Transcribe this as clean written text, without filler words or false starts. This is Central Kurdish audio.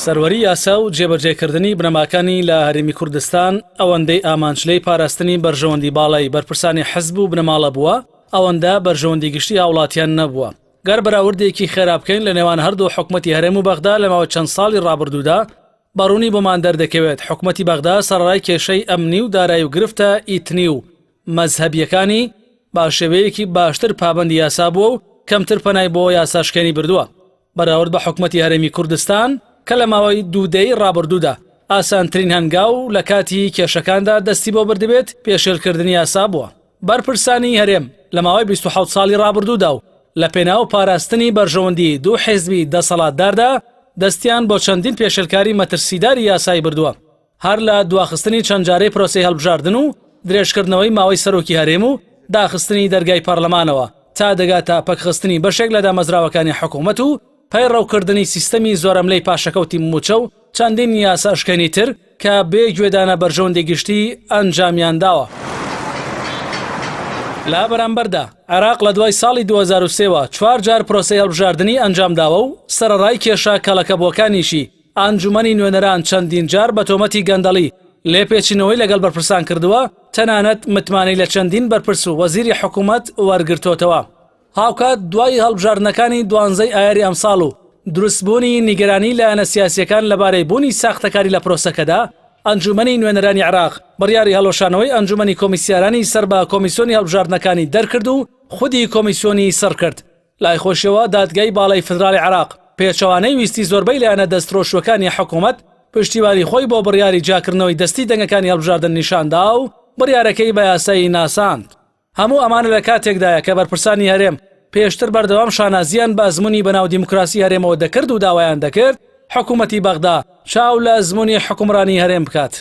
سەروەری یاسا و جێبەجێکردنی بنەماکانی لە هەرێمی کوردستان ئەوەندەی ئامانجلەی پاراستنی بەرژەوەندی باڵای بەرپرسانی حەزب و بنەماڵە بووە ئەوەندە بەرژەوەندی گشتی هاوڵاتیان نەبووە. گەر بەراوردێکی خێرا بکەین لە نێوان هەردوو حکومەتی هەرێم و بەغدا لەماوە چەند ساڵی ڕابردوودا بەڕوونی بۆمان دەردەکەوێت حکومەتی بەغدا سەرڕای کێشەی ئەمنی و دارایی و گرفتە ئیتنی و مەزهەبیەکانی با شێوەیەکی باشتر پابەندی یاسا بووە و کەمتر پەنای بۆ یاساشکێنی بردووە بەراورد بە حکومەتی هەرێمی کوردستان کە لە ماوەی دوودەی ڕابردوودا ئاسانترین هەنگاو لە کاتی کێشەکاندا دەستی بۆ بردبێت پێشێلکردنی یاسا بووە. بەرپرسانی هەرێم لە ماوەی 27 ساڵی ڕابردوودا و لە پێناو پاراستنی بەرژەوەندی دوو حیزبی دەسەڵاتداردا دەستیان بۆ چەندین پێشێلکاری مەترسیداری یاسایی بردووە. هەر لە دواخستنی چەند جارەی پرۆسەی هەڵبژاردن و درێژکردنەوەی ماوەی سەرۆکی هەرێم و داخستنی دەرگای پەرلەمانەوە تا دەگاتە پەکخستنی بەشێک لە دامەزراوەکانی حکوومەت و پەیڕەوکردنی سیستەمی زۆرەملەی پاشەکەوتی موچە و چەندین یاساشکێنی تر کە بێ گوێدانە بەرژەوەندی گشتی ئەنجامیان داوە. لە بەرامبەردا عێراق لە دوای ساڵی 2003ەوە 4 جار پرۆسەی هەڵبژاردننی ئەنجام داوە و سەرەڕای کێشە کەڵەکەبووەکانیشی ئانجومەنی نوێنەران چەندین جار بە تۆمەتی گەندەڵی لێپێچینەوەی لەگەڵ بەرپرسان کردووە تەنانەت متمانەی لە چەندین بەرپرس و وەزیری حکوومەت وەرگرتوتەوە. هاوکات دوای هەڵبژاردنەکانی 12 ئایاری ئەمساڵ و دروستبوونی نیگەرانی لایەنە سیاسیەکان لەبارەی بوونی ساختەکاری لە پرۆسەکەدا ئەنجومەنی نوێنەرانی عێراق بڕیاری هەڵۆشانەوەی ئەنجومەنی کۆمیسیارانی سەر بە کۆمیسیۆنی هەڵبژاردنەکانی دەرکرد و خودی کۆمیسیۆنی سەر کرد. لای خۆشیەوە دادگای باڵای فدرالی عێراق پێچەوانەی ویستی زۆربەی لایەنە دەستڕۆشوەکانی حکوومەت پشتیوانی خۆی بۆ بڕیاری جاکردنەوەی دەستی دەنگەکانی هەڵبژاردن نیشاندا و بڕیارەکەی بە یاسایی ناساند. هەموو ئەمانە لە کاتێکدایە کە بەرپرسانی هەرێم پێشتر بەردەوام شانازیان بە ئەزموونی بەناو دیموکراسی هەرێمەوە دەکرد و داوایان دەکرد حکوومەتی بەغدا چاو لە ئەزموونی حکومڕانی هەرێم بکات.